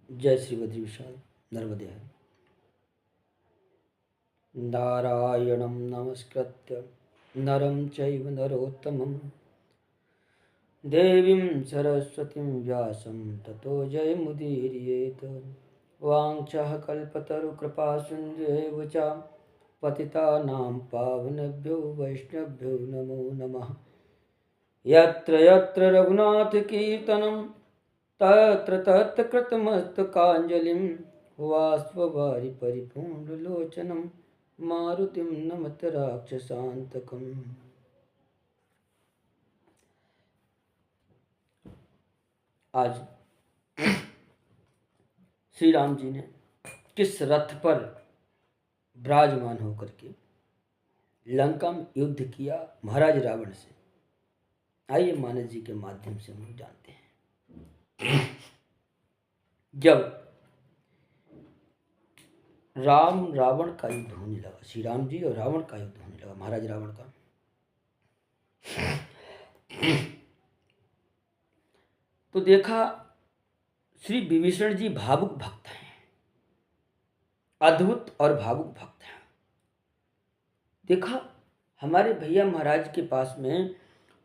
जय श्री बद्री विशाल नर्मदे हर। नारायणं नमस्कृत्य नरं चैव नरोत्तमं देवीं सरस्वतीं व्यासं ततो जयमुदीरयेत्। वाञ्छः कल्पतरुकृपा सिन्धुएव च पतितानां पावनेभ्यो वैष्णवेभ्यो नमो नमः। यत्र यत्र रघुनाथकीर्तनं तत्र तत्र कृतमस्तकाञ्जलिं वाष्पवारि परिपूर्णलोचनं मारुतिं नमत राक्षसान्तकम्। आज श्री राम जी ने किस रथ पर विराजमान होकर के लंका में युद्ध किया महाराज रावण से, आइए मानस जी के माध्यम से हम जानते हैं। जब राम रावण का युद्ध होने लगा, श्री राम जी और रावण का युद्ध होने लगा, महाराज रावण का, तो देखा श्री विभीषण जी भावुक भक्त हैं, अद्भुत और भावुक भक्त हैं। देखा हमारे भैया महाराज के पास में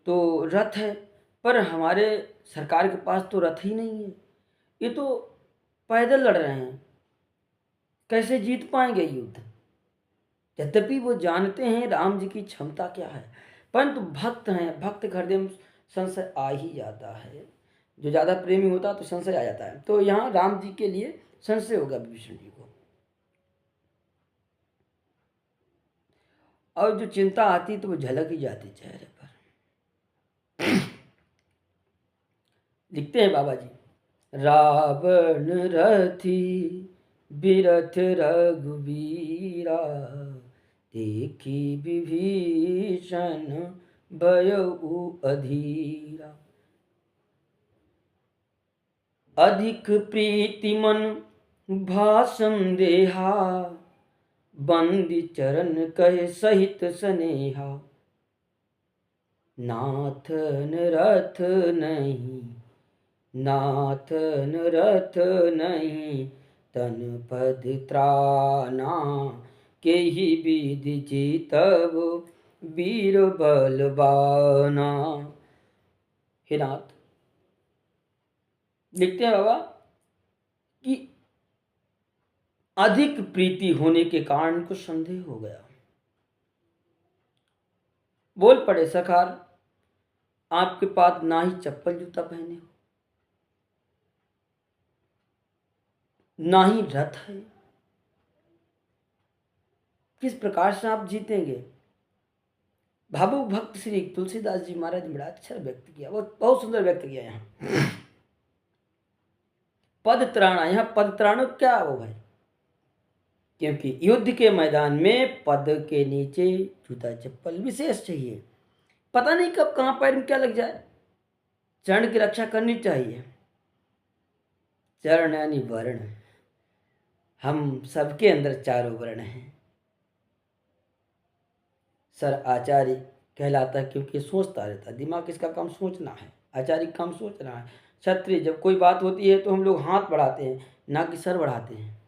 तो रथ है, पर हमारे सरकार के पास तो रथ ही नहीं है, ये तो पैदल लड़ रहे हैं, कैसे जीत पाएंगे युद्ध। यद्यपि वो जानते हैं राम जी की क्षमता क्या है, परंतु भक्त हैं, भक्त के हृदय में संशय आ ही जाता है। जो ज़्यादा प्रेमी होता तो संशय आ जाता है, तो यहाँ राम जी के लिए संशय होगा विभीषण जी को, और जो चिंता आती तो वो झलक ही जाती चेहरे पर। लिखते हैं बाबा जी, रावण रथी बिरथ रघुवीरा, देखी विभीषण भयउ अधीरा। अधिक प्रीति मन भाषम देहा, बंदी चरण कहे सहित स्नेहा। नाथन रथ नहीं, नाथन रथ नहीं, तन पद त्राना, के ही विधि जीतब वीर बलवाना। हे नाथ, लिखते हैं बाबा कि अधिक प्रीति होने के कारण कुछ संदेह हो गया। बोल पड़े, सखार आपके पास ना ही चप्पल जूता पहने हो, ना ही रथ है, किस प्रकार से आप जीतेंगे। भावुक भक्त श्री तुलसीदास जी महाराज ने बड़ा अच्छा व्यक्त किया, बहुत सुंदर व्यक्त किया। यहाँ पद त्राणा, यहाँ पद त्राण क्या हो भाई, क्योंकि युद्ध के मैदान में पद के नीचे जूता चप्पल विशेष चाहिए, पता नहीं कब कहाँ पैर में क्या लग जाए, चरण की रक्षा करनी चाहिए। चरण यानी वर्ण, हम सबके अंदर चारों वर्ण हैं। सर आचार्य कहलाता है क्योंकि सोचता रहता है, दिमाग इसका काम सोचना है, आचार्य का काम सोचना है। क्षत्रिय, जब कोई बात होती है तो हम लोग हाथ बढ़ाते हैं, ना कि सर बढ़ाते हैं।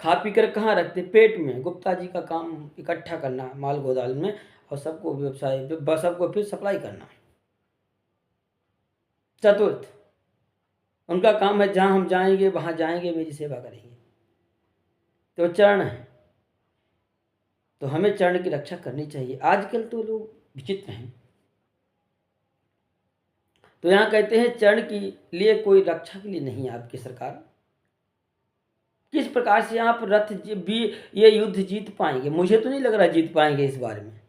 खा पी कर कहाँ रखते, पेट में। गुप्ता जी का काम इकट्ठा करना माल गोदाल में, और सबको व्यवसाय, सबको फिर सप्लाई करना। चतुर्थ, उनका काम है जहाँ हम जाएंगे वहाँ जाएंगे, मेरी सेवा करेंगे। तो चरण है, तो हमें चरण की रक्षा करनी चाहिए। आजकल तो लोग विचित्र हैं, तो यहाँ कहते हैं चरण के लिए कोई रक्षा के लिए नहीं आपकी सरकार। किस प्रकार से आप रथ भी ये युद्ध जीत पाएंगे, मुझे तो नहीं लग रहा जीत पाएंगे इस बारे में।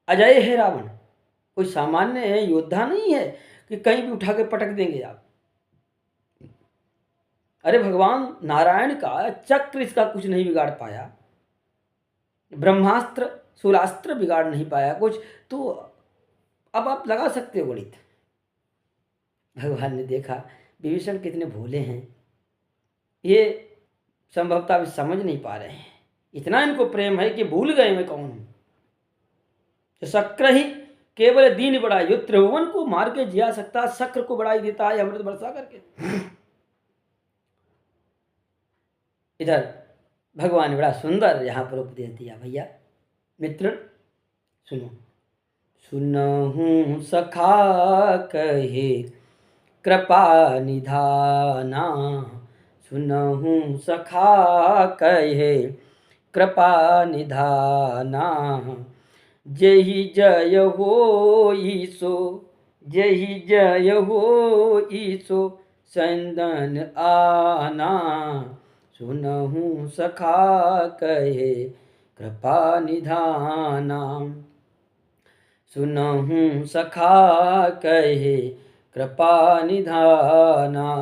अजय है रावण, कोई सामान्य योद्धा नहीं है कि कहीं भी उठा के पटक देंगे आप। अरे भगवान नारायण का चक्र इसका कुछ नहीं बिगाड़ पाया, ब्रह्मास्त्र शूलास्त्र बिगाड़ नहीं पाया कुछ, तो अब आप लगा सकते हो गणित। भगवान ने देखा विभीषण कितने भोले हैं, ये संभवतः भी समझ नहीं पा रहे हैं, इतना इनको प्रेम है कि भूल गए मैं कौन हूं। तो शक्र ही केवल दीन बढ़ाई जो त्रिभुवन को मार के जिया सकता, शक्र को बढ़ाई देता है अमृत वर्षा करके। इधर भगवान ने बड़ा सुंदर यहाँ पर उपदेश दिया। भैया मित्र सुनो। सुनहु सखा कहे कृपा निधाना, सुनहु सखा कहे कृपा निधाना, जेहि जय होई सो, जेहि जय होई सो संदन आना, सुनहु सखा कहे कृपा निधाना, सुनहु सखा कहे कृपा निधाना,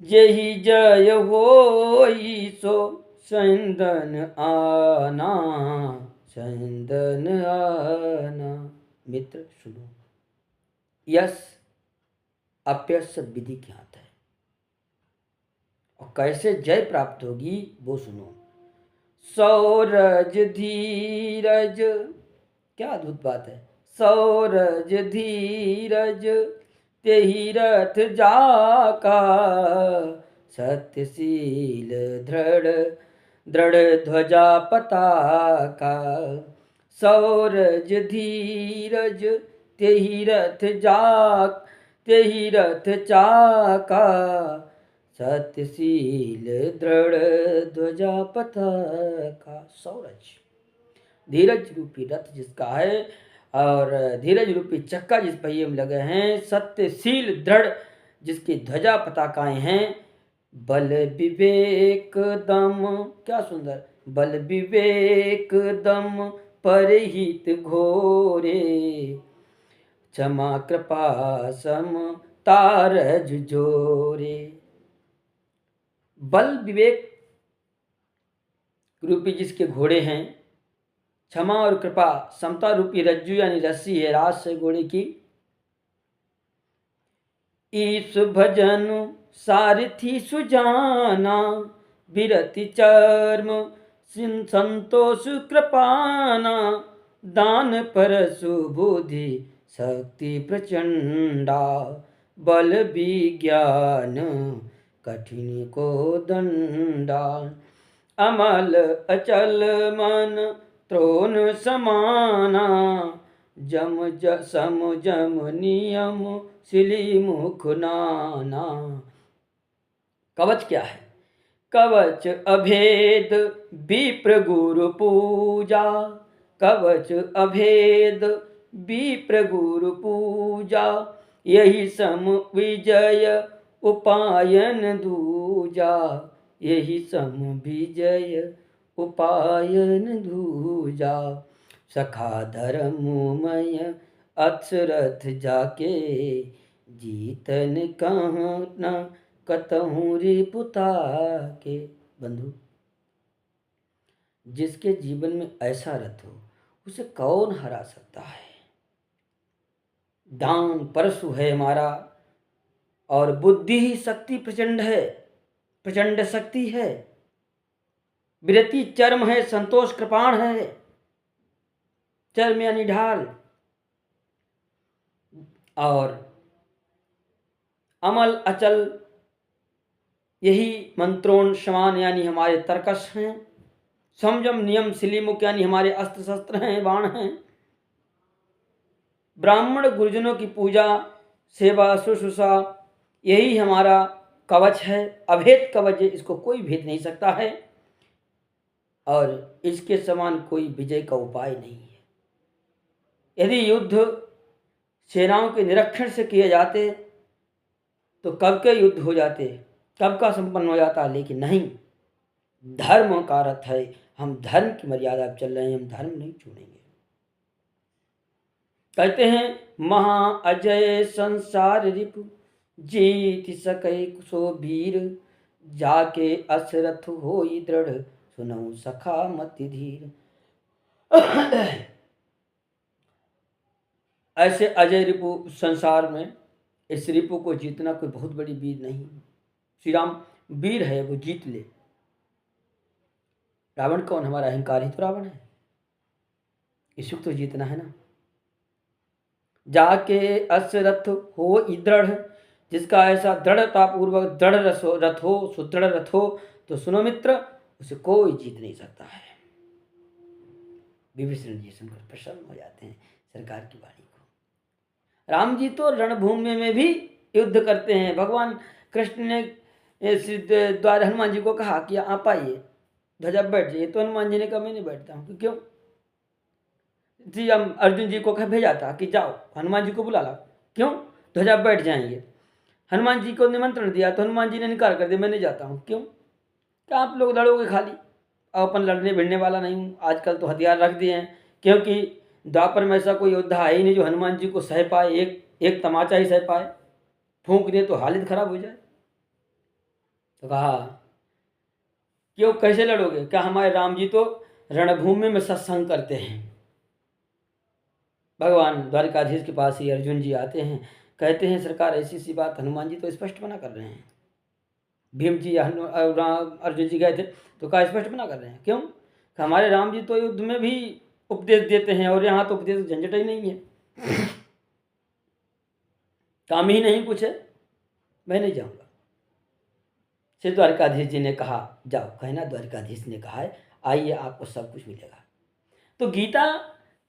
जेहि जय होई सो संदन आना, संदन आना। मित्र सुनो, यश अपयश सब विधि के हाथ है, और कैसे जय प्राप्त होगी वो सुनो। सौरज धीरज, क्या अद्भुत बात है। सौरज धीरज तेहि रथ जाका, सत्यशील दृढ़ दृढ़ ध्वजा पताका, सौरज धीरज तेहि रथ जाक, तेहि रथ चाका, सत्यशील दृढ़ ध्वजा पताका। सौरज धीरज रूपी रथ जिसका है, और धीरज रूपी चक्का जिस पहिए में लगे हैं, सत्यशील दृढ़ जिसकी ध्वजा पताकाएं हैं, बल विवेक दम, क्या सुंदर, बल विवेक दम परहित घोरे, क्षमा कृपा सम तारज जोरे। बल विवेक रूपी जिसके घोड़े हैं, क्षमा और कृपा समता रूपी रज्जु यानी रस्सी है राज से घोड़े की, ईश भजन सारथी सुजाना, विरति चर्म संतोष कृपाना, दान परसु बुद्धि शक्ति प्रचंडा, बल विज्ञान कठिन को दंडा, अमल अचल मन त्रोन समाना, जम सम जम नियम सिली मुख नाना। कवच क्या है? कवच अभेद विप्र गुरु पूजा, कवच अभेद विप्र गुरु पूजा, यही सम विजय उपायन दूजा, यही सम विजय उपायन दूजा। सखा धर्ममय अक्षरथ जाके, जीतन कहाँ न कतहूँ रिपुता के। बंधु, जिसके जीवन में ऐसा रथ हो उसे कौन हरा सकता है। दान परशु है हमारा, और बुद्धि ही शक्ति प्रचंड है, प्रचंड शक्ति है, विरति चर्म है, संतोष कृपाण है, चर्म यानी ढाल, और अमल अचल यही मंत्रोण समान यानी हमारे तर्कश हैं, संयम नियम सिलीमुख यानी हमारे अस्त्र शस्त्र हैं, बाण हैं, ब्राह्मण गुरुजनों की पूजा सेवा शुश्रूषा यही हमारा कवच है। अभेद कवच है, इसको कोई भेद नहीं सकता है, और इसके समान कोई विजय का उपाय नहीं है। यदि युद्ध सेनाओं के निरीक्षण से किए जाते तो कब के युद्ध हो जाते, कब का संपन्न हो जाता, लेकिन नहीं, धर्म का रथ है, हम धर्म की मर्यादा पर चल रहे हैं, हम धर्म नहीं छोड़ेंगे। कहते हैं महा अजय संसार रिपु, जीत सके सो वीर, जाके असरथ होई दृढ़, सुनहु सखा मति धीर। ऐसे अजय रिपु संसार में, इस रिपु को जीतना कोई बहुत बड़ी वीर नहीं। श्री राम वीर है, वो जीत ले। रावण कौन? हमारा अहंकार ही तो रावण है, इसको तो जीतना है ना। जाके अस्य रथ हो दृढ़, जिसका ऐसा दृढ़ता पूर्वक दृढ़ रथ हो, सुदृढ़ रथ हो, तो सुनो मित्र, उसे कोई जीत नहीं सकता है। विभीषण जी सुनकर प्रसन्न हो जाते हैं सरकार की वाणी को। राम जी तो रणभूमि में भी युद्ध करते हैं। भगवान कृष्ण ने द्वारा हनुमान जी को कहा कि आप आइए, ध्वजा बैठ जाइए, तो हनुमान जी ने कहा मैं नहीं बैठता हूँ। क्यों? जी हम अर्जुन जी को कह भेजा था कि जाओ हनुमान जी को बुला ला। क्यों? ध्वजा बैठ जाएंगे। हनुमान जी को निमंत्रण दिया तो हनुमान जी ने इनकार कर दिया, मैं नहीं जाता हूँ। क्यों? क्या आप लोग लड़ोगे खाली, अपन लड़ने भिड़ने वाला नहीं हूँ। आजकल तो हथियार रख दिए हैं, क्योंकि द्वापर में ऐसा कोई योद्धा है ही नहीं जो हनुमान जी को सह पाए, एक तमाचा ही सह पाए, फूंक दे तो हालत खराब हो जाए। तो कहा क्यों, कैसे लड़ोगे? क्या हमारे राम जी तो रणभूमि में सत्संग करते हैं। भगवान द्वारिकाधीश के पास ही अर्जुन जी आते हैं, कहते हैं सरकार ऐसी सी बात, हनुमान जी तो स्पष्ट मना कर रहे हैं। भीम जी अर्जुन जी गए थे तो कहा स्पष्ट मना कर रहे हैं। क्यों? हमारे राम जी तो युद्ध में भी उपदेश देते हैं, और यहाँ तो उपदेश झंझट ही नहीं है, काम ही नहीं कुछ है, मैं नहीं जाऊँगा। श्री द्वारिकाधीश जी ने कहा जाओ, कहना द्वारिकाधीश ने कहा है आइए आपको सब कुछ मिलेगा। तो गीता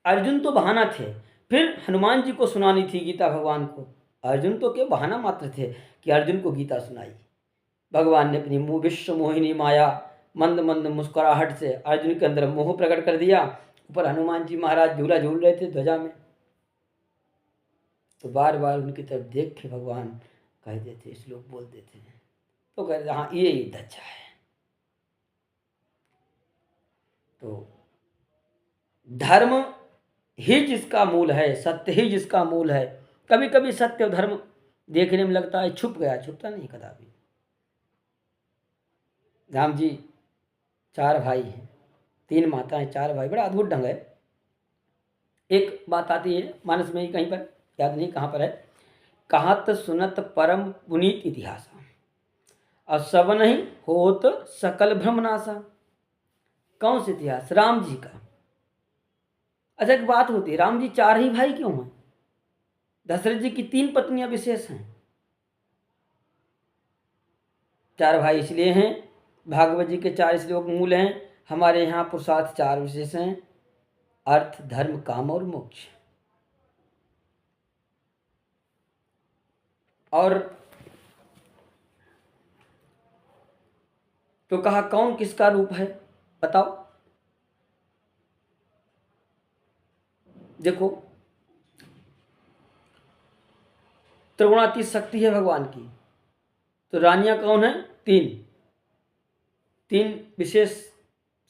अर्जुन तो बहाना थे, फिर हनुमान जी को सुनानी थी गीता भगवान को। अर्जुन तो क्या बहाना मात्र थे कि अर्जुन को गीता सुनाई। भगवान ने अपनी विश्व मोहिनी माया मंद मंद मुस्कुराहट से अर्जुन के अंदर मोह प्रकट कर दिया। ऊपर हनुमान जी महाराज झूला झूल रहे थे ध्वजा में, तो बार बार उनकी तरफ देख के भगवान कहते थे, श्लोक बोलते थे, तो कहते हाँ ये युद्ध अच्छा है। तो धर्म ही जिसका मूल है, सत्य ही जिसका मूल है। कभी कभी सत्य और धर्म देखने में लगता है छुप गया, छुपता नहीं कदापि। राम जी 4 भाई हैं, 3 माताएं, 4 भाई, बड़ा अद्भुत ढंग है। एक बात आती है मानस में ही कहीं पर, याद नहीं कहाँ पर है, कहत सुनत परम पुनीत इतिहास, और सब नहीं होत सकल भ्रमनाशा। कौन सा इतिहास? राम जी का। अच्छा एक बात होती है, राम जी 4 ही भाई क्यों हैं? दशरथ जी की 3 पत्नियां विशेष हैं। 4 भाई इसलिए हैं, भागवत जी के 4 श्लोक मूल हैं। हमारे यहाँ पुरुषार्थ 4 विशेष हैं, अर्थ धर्म काम और मोक्ष। और तो कहा कौन किसका रूप है बताओ। देखो त्रिगुणातीत शक्ति है भगवान की, तो रानियां कौन है? 3 विशेष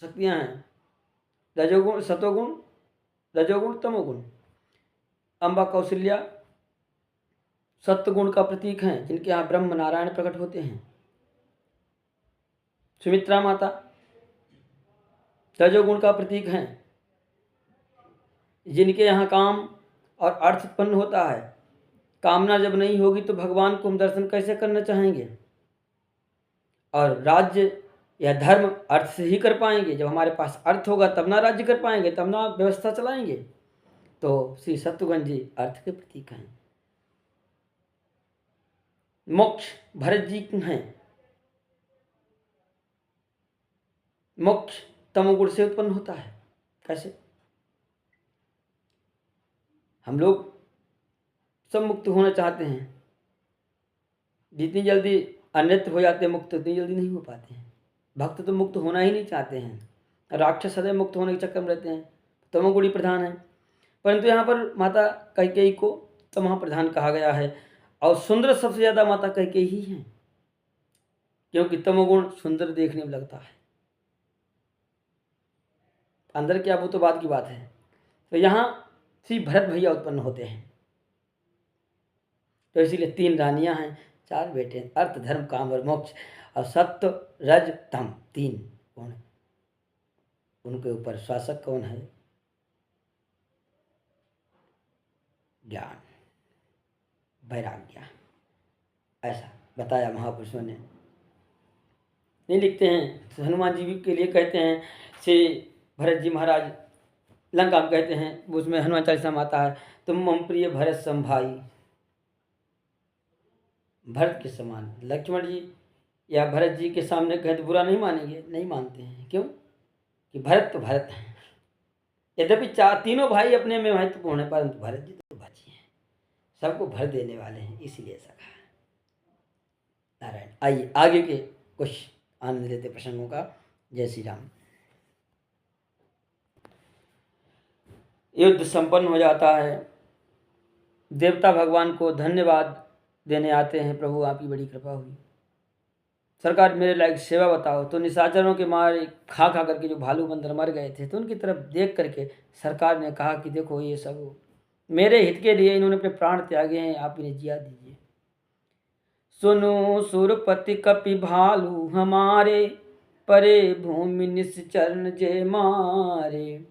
शक्तियां हैं, रजोगुण सतोगुण रजोगुण तमोगुण। अम्बा कौशल्या सत्वगुण का प्रतीक हैं, जिनके यहाँ ब्रह्म नारायण प्रकट होते हैं। सुमित्रा माता रजोगुण का प्रतीक हैं, जिनके यहाँ काम और अर्थ उत्पन्न होता है। कामना जब नहीं होगी तो भगवान को हम दर्शन कैसे करना चाहेंगे? और राज्य या धर्म अर्थ से ही कर पाएंगे, जब हमारे पास अर्थ होगा तब ना राज्य कर पाएंगे, तब ना व्यवस्था चलाएंगे। तो श्री शत्रुघ्न जी अर्थ के प्रतीक हैं। मोक्ष भरत जी हैं। मोक्ष तमोगुण से उत्पन्न होता है। कैसे? हम लोग सब मुक्त होना चाहते हैं, जितनी जल्दी अन्यत्र हो जाते हैं मुक्त, उतनी जल्दी नहीं हो पाते हैं। भक्त तो मुक्त होना ही नहीं चाहते हैं, राक्षस सदैव मुक्त होने के चक्कर में रहते हैं, तमोगुणी प्रधान है। परंतु यहाँ पर माता कैकेयी को तमः प्रधान कहा गया है, और सुंदर सबसे ज़्यादा माता कैकेयी ही हैं, क्योंकि तमोगुण सुंदर देखने में लगता है, अंदर क्या वो तो बात की बात है। तो यहाँ श्री भरत भैया उत्पन्न होते हैं, तो इसीलिए 3 रानियां हैं, 4 बेटे हैं, अर्थ धर्म काम और मोक्ष। और सत्य रज तम 3 कौन है? उनके ऊपर शासक कौन है? ज्ञान वैराग्य, ऐसा बताया महापुरुषों ने। नहीं लिखते हैं तो हनुमान जी के लिए कहते हैं श्री भरत जी महाराज लंका में कहते हैं, उसमें हनुमान चालीसा में आता है, तुम मम प्रिय भरत सम भाई, भरत के समान। लक्ष्मण जी या भरत जी के सामने कहे तो बुरा नहीं मानेंगे, नहीं मानते हैं। क्यों? कि भरत तो भरत है। यद्यपि तीनों भाई अपने में महत्वपूर्ण है, परंतु भरत जी तो भरत जी हैं, सबको भर देने वाले हैं, इसीलिए ऐसा कहा। नारायण। आइए आगे के कुछ आनंद लेते प्रसंगों का। जय श्री राम। युद्ध संपन्न हो जाता है। देवता भगवान को धन्यवाद देने आते हैं, प्रभु आपकी बड़ी कृपा हुई, सरकार मेरे लायक सेवा बताओ। तो निशाचरों के मारे खा खा करके जो भालू बंदर मर गए थे, तो उनकी तरफ देख करके सरकार ने कहा कि देखो ये सब मेरे हित के लिए इन्होंने अपने प्राण त्यागे हैं, आप इन्हें जिया दीजिए। सुनो सुरपति कपि भालू हमारे, परे भूमि निश्चरण जे मारे।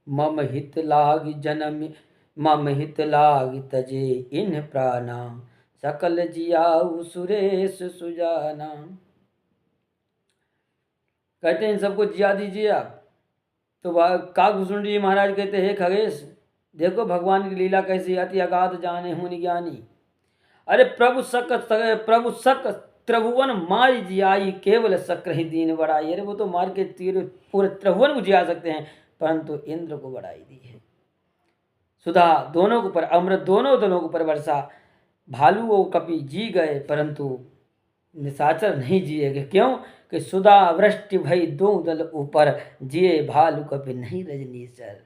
मम हित लाग जन्म मम हित लाग तजे इन प्राणा, सकल जियाऊ सुरेश सुजाना। कहते हैं इन सबको जिया दीजिए आप। तो काकभूषण जी महाराज कहते हैं, खगेश देखो भगवान की लीला कैसी, अति अगाध जाने हुनि ज्ञानी। अरे प्रभु सक त्रिभुवन मार जियाई, केवल शक्र ही दीन बढ़ाई। अरे वो तो मार के तीर पूरे त्रिभुवन को जिया सकते हैं, परंतु इंद्र को बढ़ाई दी है। सुधा दोनों को पर अमृत दोनों दलों को पर वर्षा। भालू और कपि जी गए, परंतु निशाचर नहीं जिएगे। क्यों? कि सुधा वृष्टि भई दो दल ऊपर, जिए भालू कपि नहीं रजनीशर।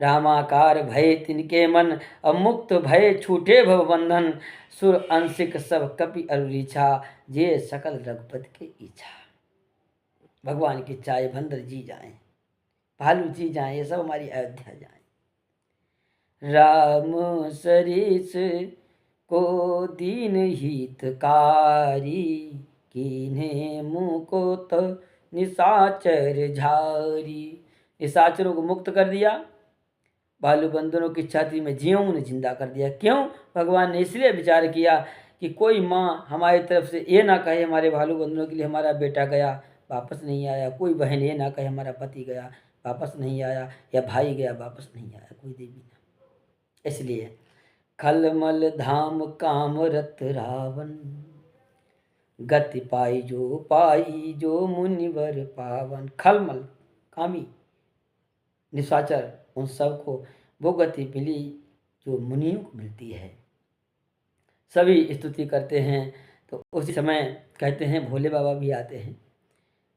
रामाकार भय तिनके मन, अमुक्त भय छूटे भव बंधन। सुर अंशिक सब कपि अरुरीछा, जे सकल रघुपति के इच्छा। भगवान की चाय बंदर जी जाएं, भालू जी जाएं, ये सब हमारी अयोध्या जाएं। राम सरीस को दीन हितकारी, कीन्हे मुँह को तो निशाचर झारी। निशाचरों को मुक्त कर दिया, भालू बंदरों की छाती में जीवों ने जिंदा कर दिया। क्यों? भगवान ने इसलिए विचार किया कि कोई माँ हमारी तरफ से ये ना कहे हमारे भालू बंदरों के लिए हमारा बेटा गया वापस नहीं आया, कोई बहन ये ना कहे हमारा पति गया वापस नहीं आया, या भाई गया वापस नहीं आया, कोई देवी ना। इसलिए खलमल धाम काम रत रावण, गति पाई जो मुनिवर पावन। खलमल कामी निशाचर, उन सबको वो गति मिली जो मुनियों को मिलती है। सभी स्तुति करते हैं। तो उसी समय कहते हैं भोले बाबा भी आते हैं,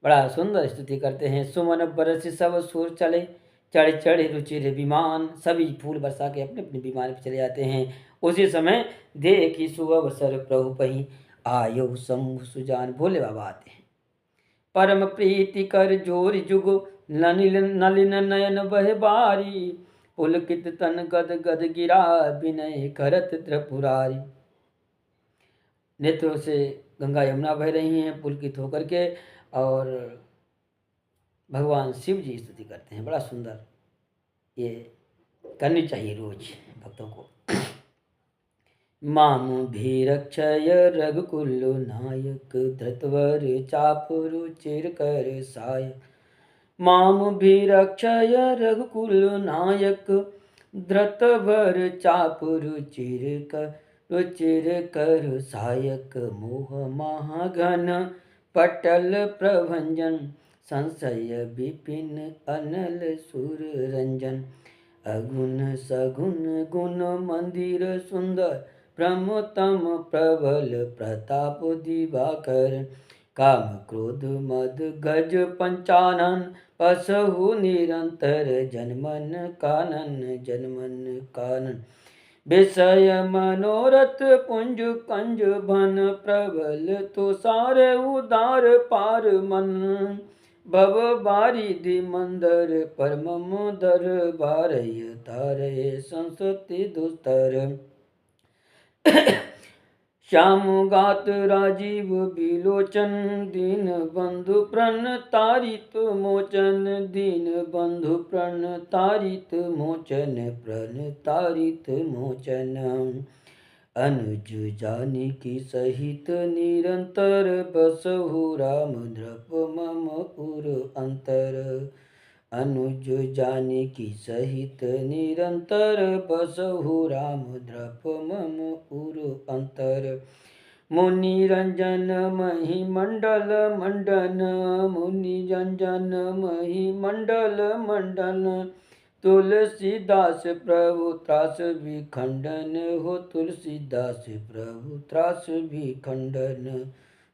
बड़ा सुंदर स्तुति करते हैं। सुमन बरस सब सुर चले, चढ़ चढ़ रुचिर विमान। सभी फूल बरसा के अपने अपने विमान पर चले जाते हैं। उसी समय देखी सुअवसर प्रभु पही, आयो शंभु सुजान। भोले बाबा आते हैं। परम प्रीति कर जोर जुग, नलिन नयन बह बारी। पुलकित तन गद गद गिरा, विनय करत त्रिपुरारी। नेत्रों से गंगा यमुना बह रही हैं पुलकित होकर के, और भगवान शिव जी स्तुति करते हैं। बड़ा सुंदर, ये करनी चाहिए रोज भक्तों को। माम भीरक्षय रघुकुल नायक, धृतवर चापुरु चिर कर सायक। माम भीरक्षय रघुकुल नायक, धृतवर चापुरु चिर कर सायक। मोह महाघन पटल प्रभंजन, संशय विपिन अनल सुर रंजन। अगुण सगुण गुण मंदिर सुंदर, प्रमतम प्रबल प्रताप दिवाकर। काम क्रोध मद गज पंचानन, पसहु निरंतर जनमन कानन। विषय मनोरथ पुंज कंज भन, प्रबल तुषार उदार पार मन। भव बारिधि मंदर परमम दरबारय, तारय संसति दुस्तर। श्याम गात राजीव बिलोचन, दीन बंधु प्रण तारित मोचन। दीन बंधु प्रण तारित मोचन। अनुज जानकी सहित निरंतर, बसहु राम नृप मम पुर अंतर। अनुज जानकी सहित निरंतर बसहु राम द्रप मम उर अंतर। मुनि रंजन मही मंडल मंडन, मुनि रंजन मही मंडल मंडन। तुलसीदास प्रभु त्रास विखंडन हो, तुलसीदास प्रभु त्रास विखंडन।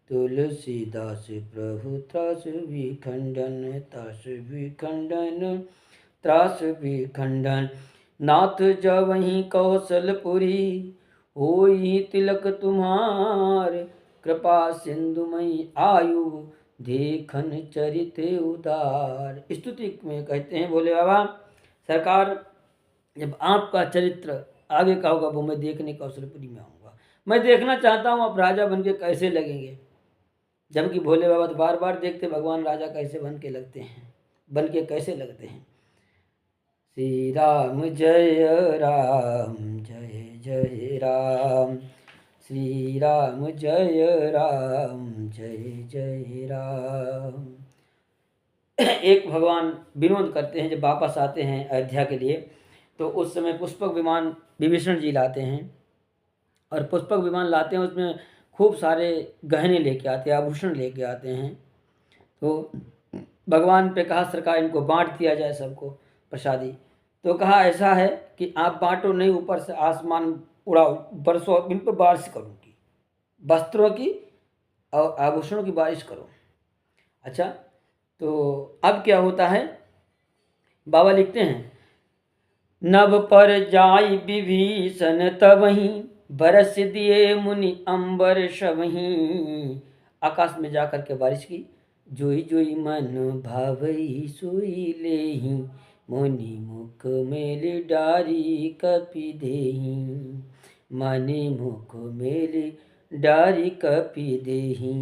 तुलसीदास प्रभु त्रास विखंडन, त्रास विखंडन, त्रास विखंडन। नाथ जवहीं कौशलपुरी, होई तिलक तुम्हार। कृपा सिंधुमयी आयु, देखन चरित उदार। स्तुति में कहते हैं भोले बाबा, सरकार जब आपका चरित्र आगे का होगा वो मैं देखने कौशलपुरी में आऊँगा। मैं देखना चाहता हूँ आप राजा बन के कैसे लगेंगे। जबकि भोले बाबा तो बार बार देखते भगवान राजा कैसे बन के लगते हैं, बन के कैसे लगते हैं। श्री राम जय राम, जय जय राम। श्री राम जय राम, जय जय राम। एक भगवान विनोद करते हैं, जब वापस आते हैं अयोध्या के लिए तो उस समय पुष्पक विमान विभीषण जी लाते हैं। और पुष्पक विमान लाते हैं, उसमें खूब सारे गहने लेके आते हैं, आभूषण लेके आते हैं। तो भगवान पे कहा सरकार इनको बांट दिया जाए सबको प्रसादी। तो कहा ऐसा है कि आप बांटो नहीं, ऊपर से आसमान उड़ाओ, बरसों इन पर बारिश करूँगी, वस्त्रों की और आभूषणों की बारिश करो। अच्छा, तो अब क्या होता है, बाबा लिखते हैं, नभ पर जाई विभीषण तबहीं, बरस दिए मुनि अंबर शबहीं। आकाश में जाकर के बारिश की, जोई जोई मन भावई सोई लेही, मुनि मुख मेले डारी कपि देही। मनि मुख मेले डारी कपि देही।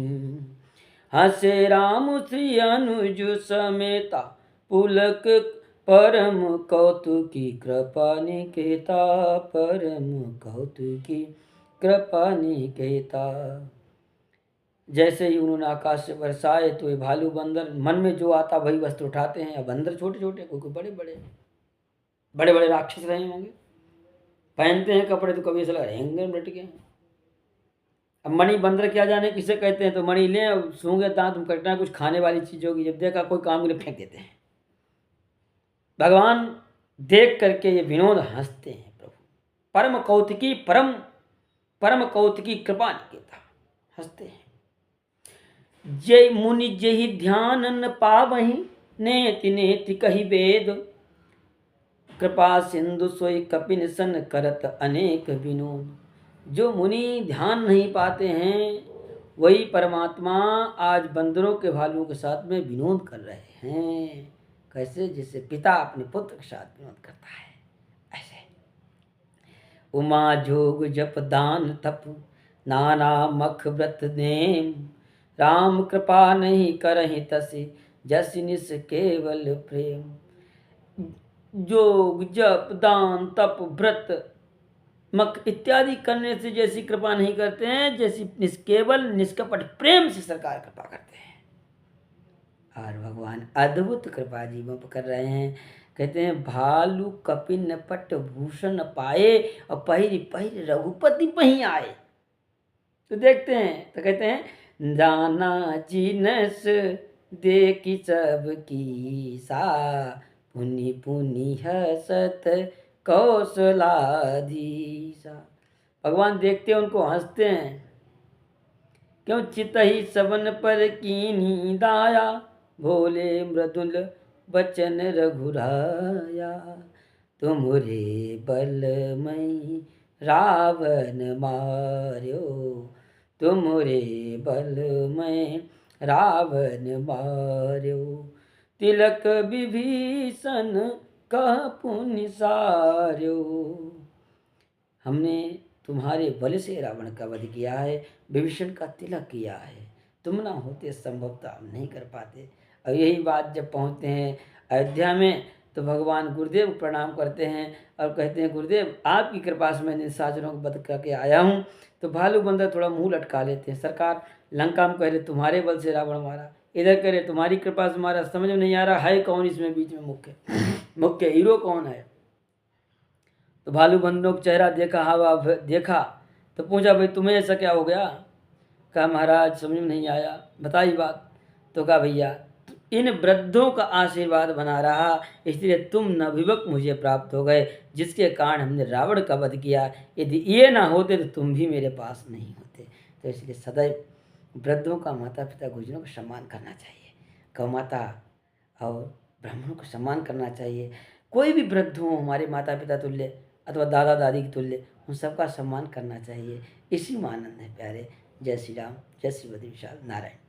हसे राम श्री अनुज समेता, पुलक परम कौतुकी कृपा निकेता, परम कौतुकी कृपा निकेता। जैसे ही उन्होंने आकाश से बरसाए तो ये भालू बंदर मन में जो आता वही वस्त्र उठाते हैं। अब बंदर छोटे छोटे, कोई बड़े बड़े राक्षस रहे होंगे, पहनते हैं कपड़े तो कभी ऐसा लगा हैंगर में लटके हैं। अब मणि बंदर क्या जाने किसे कहते हैं, तो मणि लें सूंघे दांत कटना, कुछ खाने वाली चीज होगी, जब देखा कोई काम के लिए फेंक देते हैं। भगवान देख करके ये विनोद हंसते हैं। प्रभु परम कौतिकी कृपा निकेता, हंसते हैं। जय मुनि जहि ध्यान न पावहीं, नेति नेति कहि वेद। कृपा सिंधु सोई कपिन सन, करत अनेक विनोद। जो मुनि ध्यान नहीं पाते हैं वही परमात्मा आज बंदरों के भालुओं के साथ में विनोद कर रहे हैं। कैसे, जैसे पिता अपने पुत्र के साथ विनोद करता है ऐसे। उमा जोग जप दान तप, नाना मख व्रत नेम। राम कृपा नहीं करहि तसि, जसि निस केवल प्रेम। जोग जप दान तप व्रत मक इत्यादि करने से जैसी कृपा नहीं करते हैं, जैसी केवल निष्कपट प्रेम से सरकार कृपा करते हैं। और भगवान अद्भुत कृपा जीवों पर कर रहे हैं। कहते हैं, भालू कपिन पट भूषण पाए, और पहिरी पहिर रघुपति पहीं आए। तो देखते हैं, तो कहते हैं, जाना जिनस देखी सब की सा, पुनि पुनि हसत कौशलाधीशा। भगवान देखते हैं उनको, हंसते हैं। क्यों, चितहि सबन पर कीन्ही दाया, भोले मृदुल बचन रघुराया। तुमरे बलमयी रावण मार्यो, तुमरे बलमय रावण मार्यो। तिलक विभीषण कह पुनि सार्यो। हमने तुम्हारे बल से रावण का वध किया है, विभीषण का तिलक किया है। तुम ना होते संभवतः हम नहीं कर पाते। और यही बात जब पहुँचते हैं अयोध्या में, तो भगवान गुरुदेव को प्रणाम करते हैं और कहते हैं गुरुदेव आपकी कृपा से मैं निशाचरों को वध करके आया हूँ। तो भालू बंदर थोड़ा मुंह लटका लेते हैं, सरकार लंका में कह रहे तुम्हारे बल से रावण मारा, इधर कह रहे तुम्हारी कृपा से मारा, समझ में नहीं आ रहा है कौन इसमें बीच में मुख्य हीरो कौन है। तो भालू बंदरों का चेहरा देखा, हवा देखा, तो पूछा भाई तुम्हें ऐसा क्या हो गया। कहा महाराज समझ में नहीं आया, बताइए बात। तो कहा भैया इन वृद्धों का आशीर्वाद बना रहा, इसलिए तुम नवयुवक मुझे प्राप्त हो गए, जिसके कारण हमने रावण का वध किया। यदि ये ना होते तो तुम भी मेरे पास नहीं होते। तो इसलिए सदैव वृद्धों का, माता पिता गुरुजनों का सम्मान करना चाहिए, गौ माता और ब्राह्मणों का सम्मान करना चाहिए। कोई भी वृद्ध हो हमारे माता पिता तुल्य अथवा दादा दादी के तुल्य, उन सबका सम्मान करना चाहिए। इसी में आनंद है प्यारे। जय श्री राम, जय श्री बद्री विशाल, नारायण।